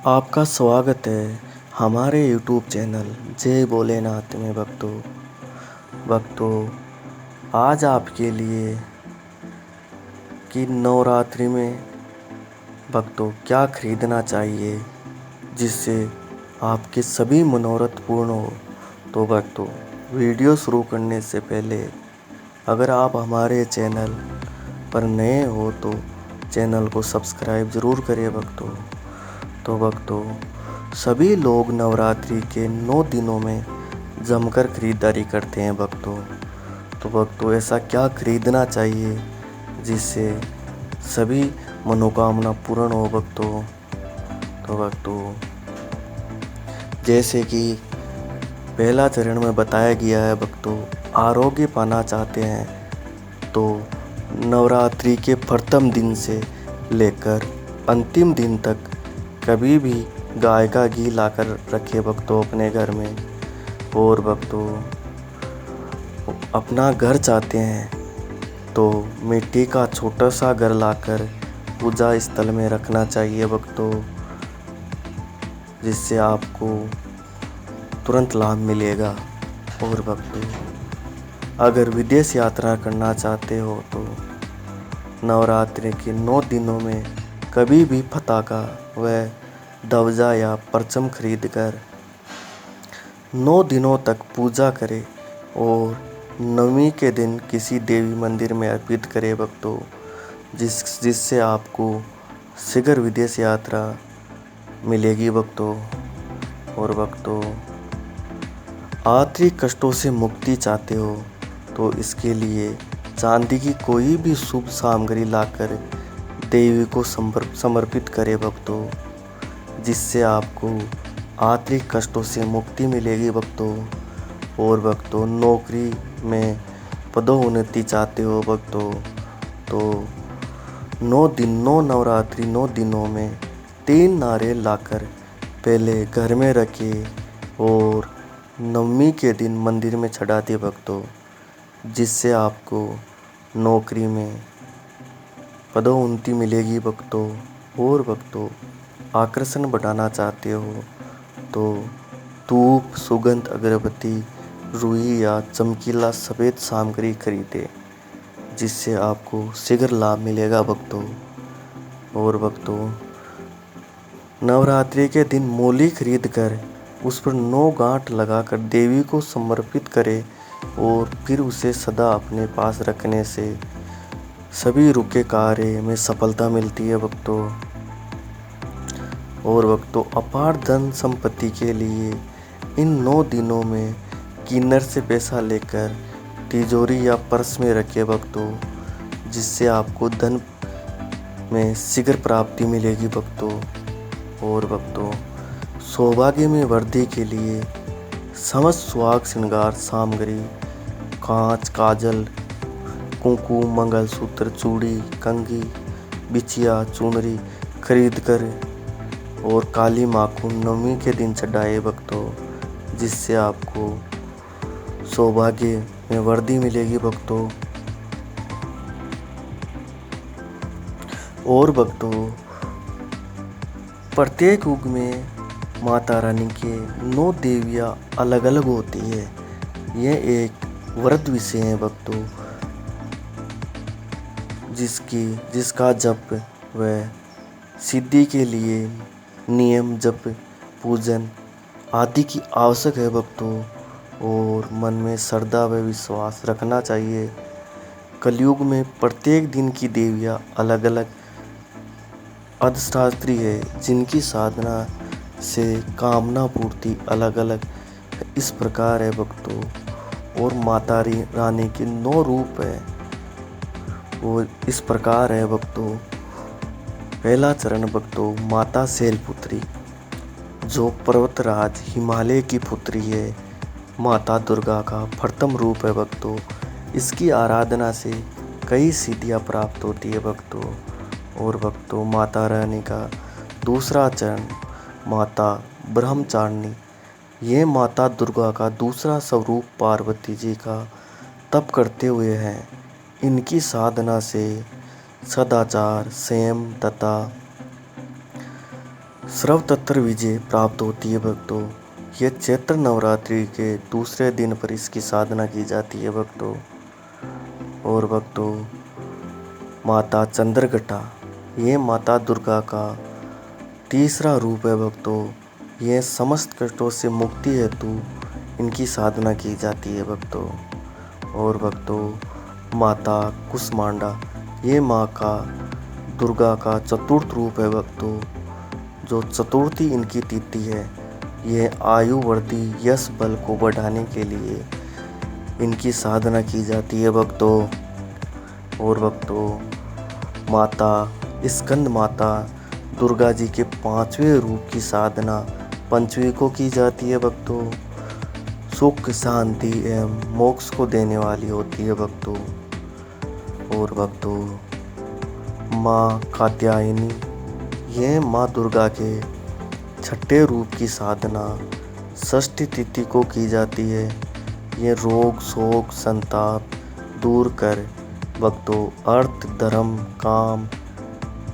आपका स्वागत है हमारे यूट्यूब चैनल जय भोलेनाथ में भक्तों आज आपके लिए कि नवरात्रि में भक्तों क्या खरीदना चाहिए जिससे आपके सभी मनोरथ पूर्ण हो। तो भक्तों वीडियो शुरू करने से पहले अगर आप हमारे चैनल पर नए हो तो चैनल को सब्सक्राइब ज़रूर करें भक्तों। तो भक्तों सभी लोग नवरात्रि के 9 दिनों में जमकर खरीदारी करते हैं भक्तों। तो भक्तों ऐसा क्या खरीदना चाहिए जिससे सभी मनोकामना पूर्ण हो भक्तों। तो भक्तों जैसे कि पहला चरण में बताया गया है भक्तों, आरोग्य पाना चाहते हैं तो नवरात्रि के प्रथम दिन से लेकर अंतिम दिन तक कभी भी गाय का घी लाकर रखे भक्तों अपने घर में। और भक्तों अपना घर चाहते हैं तो मिट्टी का छोटा सा घर लाकर पूजा स्थल में रखना चाहिए भक्तों, जिससे आपको तुरंत लाभ मिलेगा। और भक्तों अगर विदेश यात्रा करना चाहते हो तो नवरात्रि के 9 दिनों में कभी भी पताका व ध्वजा या परचम खरीद कर 9 दिनों तक पूजा करें और नवमी के दिन किसी देवी मंदिर में अर्पित करें भक्तों, जिससे आपको शीघ्र विदेश यात्रा मिलेगी भक्तों। और भक्तों आर्थिक कष्टों से मुक्ति चाहते हो तो इसके लिए चांदी की कोई भी शुभ सामग्री लाकर देवी को समर्पित करें भक्तों, जिससे आपको आर्थिक कष्टों से मुक्ति मिलेगी भक्तों। और भक्तों नौकरी में पदोन्नति चाहते हो भक्तों तो 9 नवरात्रि 9 दिनों में 3 नारियल लाकर पहले घर में रखे और नवमी के दिन मंदिर में चढ़ा दे भक्तों, जिससे आपको नौकरी में पदोन्नति मिलेगी भक्तों। और भक्तों आकर्षण बढ़ाना चाहते हो तो धूप सुगंध अगरबत्ती रुई या चमकीला सफ़ेद सामग्री खरीदें, जिससे आपको शीघ्र लाभ मिलेगा भक्तों। और भक्तों नवरात्रि के दिन मूली खरीद कर उस पर 9 गांठ लगाकर देवी को समर्पित करें और फिर उसे सदा अपने पास रखने से सभी रुके कार्य में सफलता मिलती है भक्तों। और भक्तों अपार धन संपत्ति के लिए इन 9 दिनों में किन्नर से पैसा लेकर तिजोरी या पर्स में रखे भक्तों, जिससे आपको धन में शीघ्र प्राप्ति मिलेगी भक्तों। और भक्तों सौभाग्य में वृद्धि के लिए समस्त सुहाग श्रृंगार सामग्री कांच काजल कुमकुम मंगलसूत्र चूड़ी कंघी बिछिया चुनरी खरीद कर और काली माखून नवमी के दिन चढ़ाए भक्तों, जिससे आपको सौभाग्य में वृद्धि मिलेगी भक्तों। और भक्तों प्रत्येक युग में माता रानी के 9 देवियाँ अलग अलग होती है। यह एक व्रत विषय है भक्तों, जिसका जप व सिद्धि के लिए नियम जप पूजन आदि की आवश्यक है भक्तों। और मन में श्रद्धा व विश्वास रखना चाहिए। कलयुग में प्रत्येक दिन की देवियाँ अलग अलग अधिष्ठात्री है, जिनकी साधना से कामना पूर्ति अलग अलग इस प्रकार है भक्तों। और माता रानी के 9 रूप है वो इस प्रकार है भक्तों। पहला चरण भक्तों माता शैलपुत्री, जो पर्वतराज हिमालय की पुत्री है, माता दुर्गा का प्रथम रूप है भक्तों। इसकी आराधना से कई सिद्धियां प्राप्त होती है भक्तों। और भक्तों माता रानी का दूसरा चरण माता ब्रह्मचारिणी, ये माता दुर्गा का दूसरा स्वरूप पार्वती जी का तप करते हुए है। इनकी साधना से सदाचार संयम तथा सर्वत्र विजय प्राप्त होती है भक्तों। यह चैत्र नवरात्रि के दूसरे दिन पर इसकी साधना की जाती है भक्तों। और भक्तों, माता चंद्रघटा, ये माता दुर्गा का तीसरा रूप है भक्तों। यह समस्त कष्टों से मुक्ति हेतु इनकी साधना की जाती है भक्तों। और भक्तों, माता कुष्मांडा, ये माँ का दुर्गा का चतुर्थ रूप है भक्तों। जो चतुर्थी इनकी तिथि है, यह आयु वृद्धि यश बल को बढ़ाने के लिए इनकी साधना की जाती है भक्तों। और भक्तों, माता स्कंद माता दुर्गा जी के 5वें रूप की साधना पंचमी को की जाती है भक्तों। सुख शांति एवं मोक्ष को देने वाली होती है भक्तों। और भक्तों, माँ कात्यायनी, यह माँ दुर्गा के छठे रूप की साधना षष्ठी तिथि को की जाती है। ये रोग शोक संताप दूर कर भक्तों अर्थ धर्म काम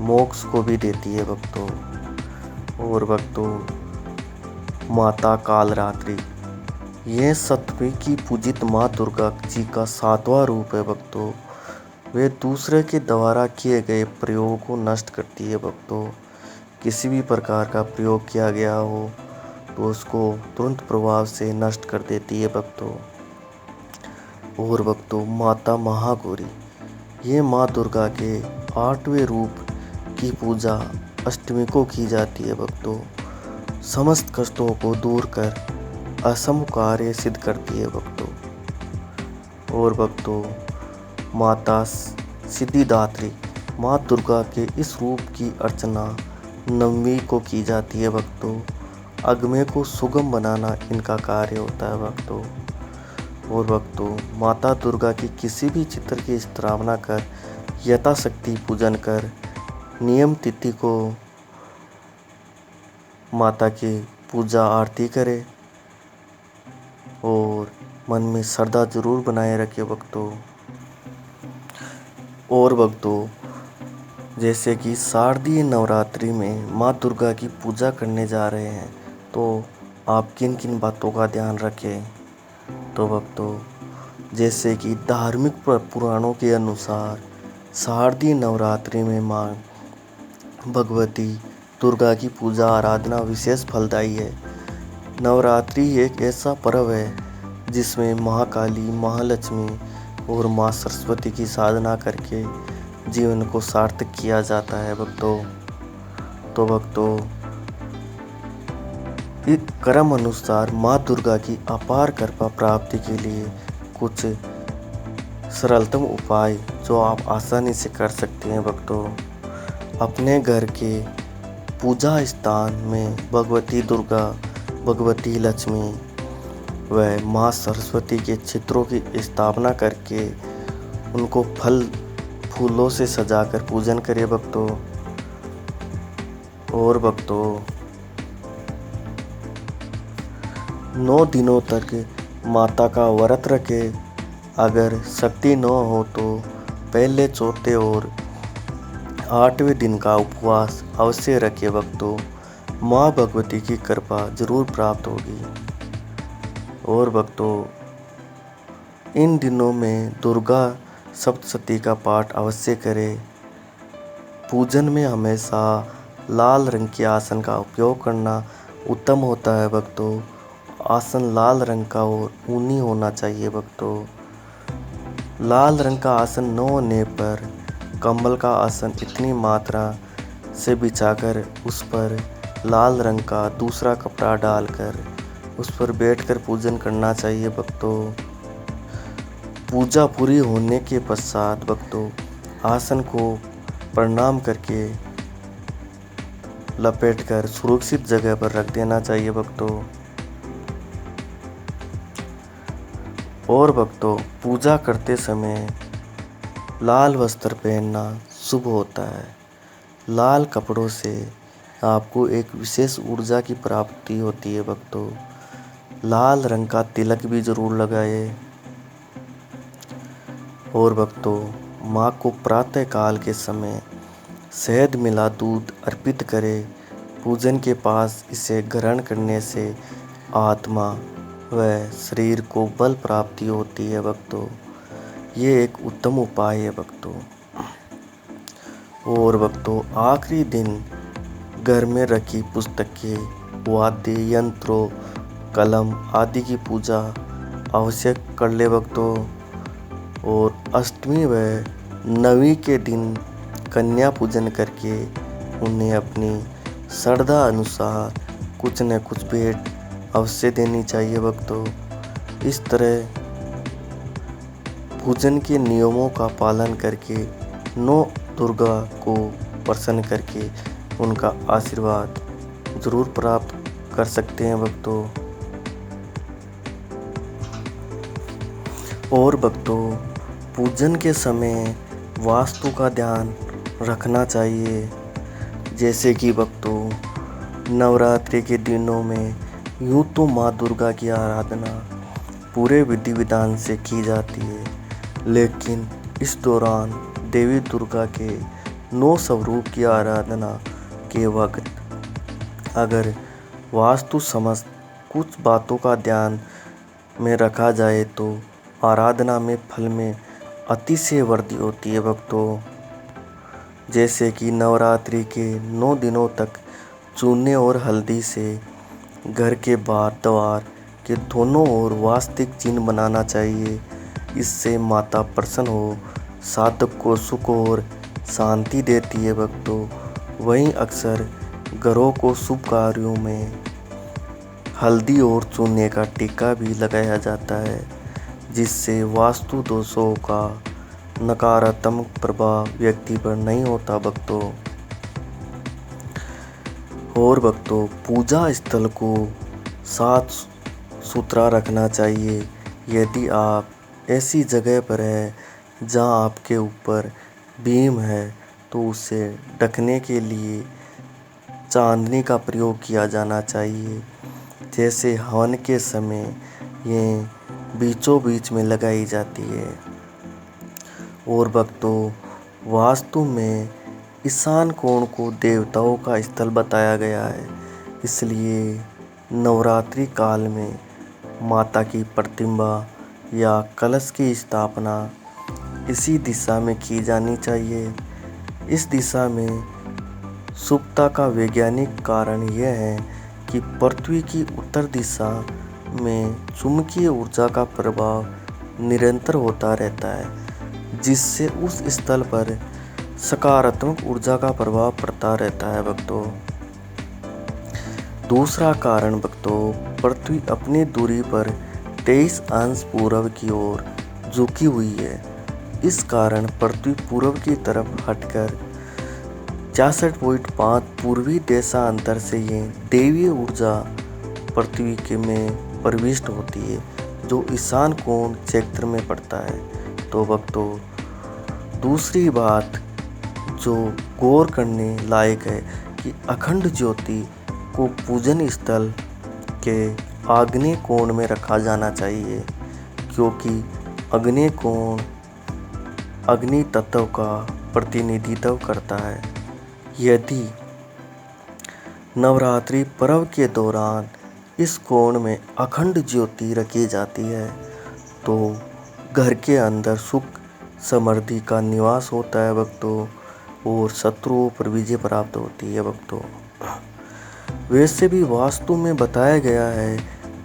मोक्ष को भी देती है भक्तों। और भक्तों, माता कालरात्रि, यह सप्तमी की पूजित माँ दुर्गा जी का 7वां रूप है भक्तों। वे दूसरे के द्वारा किए गए प्रयोग को नष्ट करती है भक्तों। किसी भी प्रकार का प्रयोग किया गया हो तो उसको तुरंत प्रभाव से नष्ट कर देती है भक्तों। और भक्तों, माता महागौरी, ये माँ दुर्गा के 8वें रूप की पूजा अष्टमी को की जाती है भक्तों। समस्त कष्टों को दूर कर असंभव कार्य सिद्ध करती है भक्तों। और भक्तों, माता सिद्धिदात्री, माँ दुर्गा के इस रूप की अर्चना नवमी को की जाती है भक्तों। अगमे को सुगम बनाना इनका कार्य होता है भक्तों। और भक्तों, माता दुर्गा की किसी भी चित्र की स्थापना कर यथाशक्ति पूजन कर नियम तिथि को माता की पूजा आरती करें और मन में श्रद्धा जरूर बनाए रखें भक्तों। और भक्तों, जैसे कि शारदीय नवरात्रि में माँ दुर्गा की पूजा करने जा रहे हैं तो आप किन किन बातों का ध्यान रखें। तो भक्तों, जैसे कि धार्मिक पुराणों के अनुसार शारदीय नवरात्रि में माँ भगवती दुर्गा की पूजा आराधना विशेष फलदायी है। नवरात्रि एक ऐसा पर्व है जिसमें महाकाली, महालक्ष्मी और माँ सरस्वती की साधना करके जीवन को सार्थक किया जाता है भक्तों। तो भक्तों, इस क्रम अनुसार माँ दुर्गा की अपार कृपा प्राप्ति के लिए कुछ सरलतम उपाय जो आप आसानी से कर सकते हैं भक्तों। अपने घर के पूजा स्थान में भगवती दुर्गा, भगवती लक्ष्मी व माँ सरस्वती के चित्रों की स्थापना करके उनको फल फूलों से सजाकर पूजन करें भक्तों। और भक्तों, 9 दिनों तक माता का व्रत रखें। अगर शक्ति न हो तो पहले चौथे और 8वें दिन का उपवास अवश्य रखें भक्तों। माँ भगवती की कृपा जरूर प्राप्त होगी। और भक्तों, इन दिनों में दुर्गा सप्तशती का पाठ अवश्य करें। पूजन में हमेशा लाल रंग के आसन का उपयोग करना उत्तम होता है भक्तों। आसन लाल रंग का और ऊनी होना चाहिए भक्तों। लाल रंग का आसन न होने पर कंबल का आसन इतनी मात्रा से बिछाकर उस पर लाल रंग का दूसरा कपड़ा डालकर उस पर बैठकर पूजन करना चाहिए भक्तों। पूजा पूरी होने के पश्चात भक्तों आसन को प्रणाम करके लपेटकर सुरक्षित जगह पर रख देना चाहिए भक्तों। और भक्तों, पूजा करते समय लाल वस्त्र पहनना शुभ होता है। लाल कपड़ों से आपको एक विशेष ऊर्जा की प्राप्ति होती है भक्तों। लाल रंग का तिलक भी जरूर लगाए। और भक्तों, माँ को प्रातः काल के समय शहद मिला दूध अर्पित करें पूजन के पास इसे ग्रहण करने से आत्मा व शरीर को बल प्राप्ति होती है भक्तों। ये एक उत्तम उपाय है भक्तों। और भक्तों, आखिरी दिन घर में रखी पुस्तकें, वाद्य यंत्रों, कलम आदि की पूजा आवश्यक कर ले भक्तों। और अष्टमी व नवमी के दिन कन्या पूजन करके उन्हें अपनी श्रद्धा अनुसार कुछ न कुछ भेंट अवश्य देनी चाहिए भक्तों। इस तरह पूजन के नियमों का पालन करके नौ दुर्गा को प्रसन्न करके उनका आशीर्वाद जरूर प्राप्त कर सकते हैं भक्तों। और भक्तों, पूजन के समय वास्तु का ध्यान रखना चाहिए। जैसे कि भक्तों, नवरात्रि के दिनों में यूँ तो माँ दुर्गा की आराधना पूरे विधि विधान से की जाती है, लेकिन इस दौरान देवी दुर्गा के 9 स्वरूप की आराधना के वक्त अगर वास्तु समस्त कुछ बातों का ध्यान में रखा जाए तो आराधना में फल में अतिशय वृद्धि होती है भक्तों। जैसे कि नवरात्रि के 9 दिनों तक चूने और हल्दी से घर के बाहर द्वार के दोनों ओर वास्तविक चिन्ह बनाना चाहिए। इससे माता प्रसन्न हो साधक को सुख और शांति देती है भक्तों। वहीं अक्सर घरों को शुभ कार्यों में हल्दी और चूने का टीका भी लगाया जाता है, जिससे वास्तु दोषों का नकारात्मक प्रभाव व्यक्ति पर नहीं होता भक्तों। और भक्तों, पूजा स्थल को साफ सुथरा रखना चाहिए। यदि आप ऐसी जगह पर हैं जहां आपके ऊपर बीम है तो उसे ढकने के लिए चांदनी का प्रयोग किया जाना चाहिए। जैसे हवन के समय ये बीचों बीच में लगाई जाती है। और भक्तों, वास्तु में ईशान कोण को देवताओं का स्थल बताया गया है, इसलिए नवरात्रि काल में माता की प्रतिमा या कलश की स्थापना इसी दिशा में की जानी चाहिए। इस दिशा में शुभता का वैज्ञानिक कारण यह है कि पृथ्वी की उत्तर दिशा में चुंबकीय ऊर्जा का प्रभाव निरंतर होता रहता है, जिससे उस स्थल पर सकारात्मक ऊर्जा का प्रभाव पड़ता रहता है भक्तों। दूसरा कारण भक्तों, पृथ्वी अपनी दूरी पर 23 अंश पूर्व की ओर झुकी हुई है। इस कारण पृथ्वी पूर्व की तरफ हटकर 66.5 पूर्वी देशांतर से ये दैवीय ऊर्जा पृथ्वी के में प्रविष्ट होती है, जो ईशान कोण क्षेत्र में पड़ता है। तो भक्तों, दूसरी बात जो गौर करने लायक है कि अखंड ज्योति को पूजन स्थल के आग्नेय कोण में रखा जाना चाहिए, क्योंकि आग्नेय कोण अग्नि तत्व का प्रतिनिधित्व करता है। यदि नवरात्रि पर्व के दौरान इस कोण में अखंड ज्योति रखी जाती है तो घर के अंदर सुख समृद्धि का निवास होता है भक्तों, और शत्रुओं पर विजय प्राप्त होती है भक्तों। वैसे भी वास्तु में बताया गया है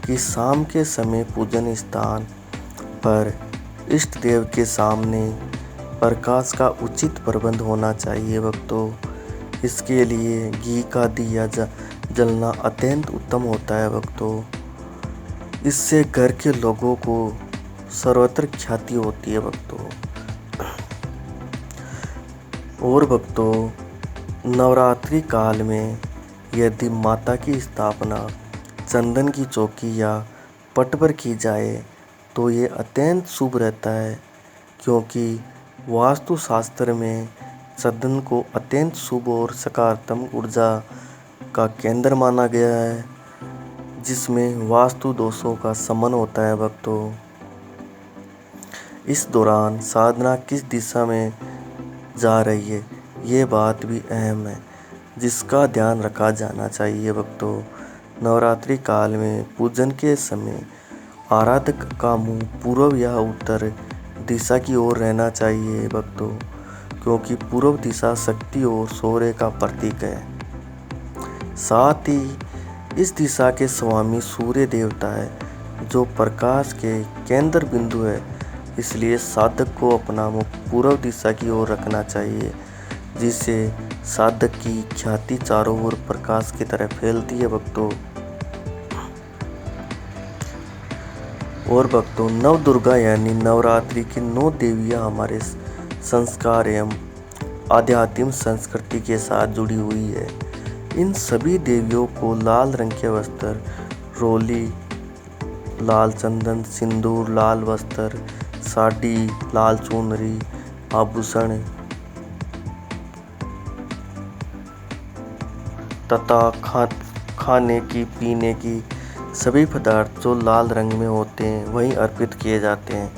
कि शाम के समय पूजन स्थान पर इष्ट देव के सामने प्रकाश का उचित प्रबंध होना चाहिए भक्तों। इसके लिए घी का दिया जलना अत्यंत उत्तम होता है भक्तों। इससे घर के लोगों को सर्वत्र ख्याति होती है भक्तों। और भक्तों, नवरात्रि काल में यदि माता की स्थापना चंदन की चौकी या पट पर की जाए तो ये अत्यंत शुभ रहता है, क्योंकि वास्तुशास्त्र में चंदन को अत्यंत शुभ और सकारात्मक ऊर्जा का केंद्र माना गया है, जिसमें वास्तु दोषों का शमन होता है भक्तों। इस दौरान साधना किस दिशा में जा रही है, ये बात भी अहम है। जिसका ध्यान रखा जाना चाहिए भक्तों। नवरात्रि काल में पूजन के समय आराधक का मुंह पूर्व या उत्तर दिशा की ओर रहना चाहिए भक्तों, क्योंकि पूर्व दिशा शक्ति और शौर्य का प्रतीक है। साथ ही इस दिशा के स्वामी सूर्य देवता है, जो प्रकाश के केंद्र बिंदु है। इसलिए साधक को अपना मुख पूर्व दिशा की ओर रखना चाहिए, जिससे साधक की ख्याति चारों ओर प्रकाश की तरह फैलती है भक्तों। और भक्तों, नव दुर्गा यानी नवरात्रि की 9 देवियां हमारे संस्कार एवं आध्यात्मिक संस्कृति के साथ जुड़ी हुई है। इन सभी देवियों को लाल रंग के वस्त्र, रोली, लाल चंदन, सिंदूर, लाल वस्त्र, साड़ी, लाल चुनरी, आभूषण तथा खाने की पीने की सभी पदार्थ जो लाल रंग में होते हैं वही अर्पित किए जाते हैं।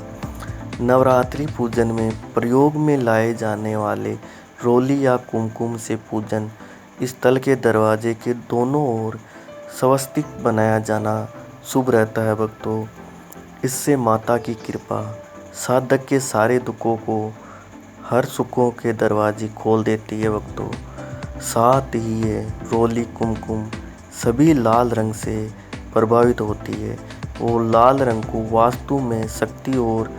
नवरात्रि पूजन में प्रयोग में लाए जाने वाले रोली या कुमकुम से पूजन स्थल के दरवाजे के दोनों ओर स्वस्तिक बनाया जाना शुभ रहता है भक्तों। इससे माता की कृपा साधक के सारे दुखों को, हर सुखों के दरवाजे खोल देती है भक्तों। साथ ही ये रोली कुमकुम सभी लाल रंग से प्रभावित होती है और लाल रंग को वास्तु में शक्ति और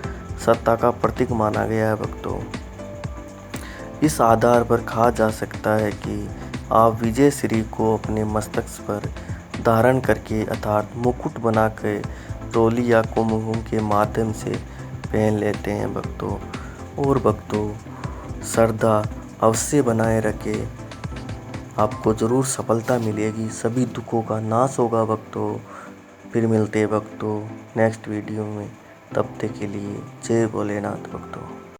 सत्ता का प्रतीक माना गया है भक्तों। इस आधार पर कहा जा सकता है कि आप विजय श्री को अपने मस्तक पर धारण करके अर्थात मुकुट बना के रोली या कुमकुम के माध्यम से पहन लेते हैं भक्तों। और भक्तों, श्रद्धा अवश्य बनाए रखें, आपको ज़रूर सफलता मिलेगी, सभी दुखों का नाश होगा भक्तों। फिर मिलते हैं भक्तों नेक्स्ट वीडियो में, तब तक के लिए जय भोलेनाथ भक्तों।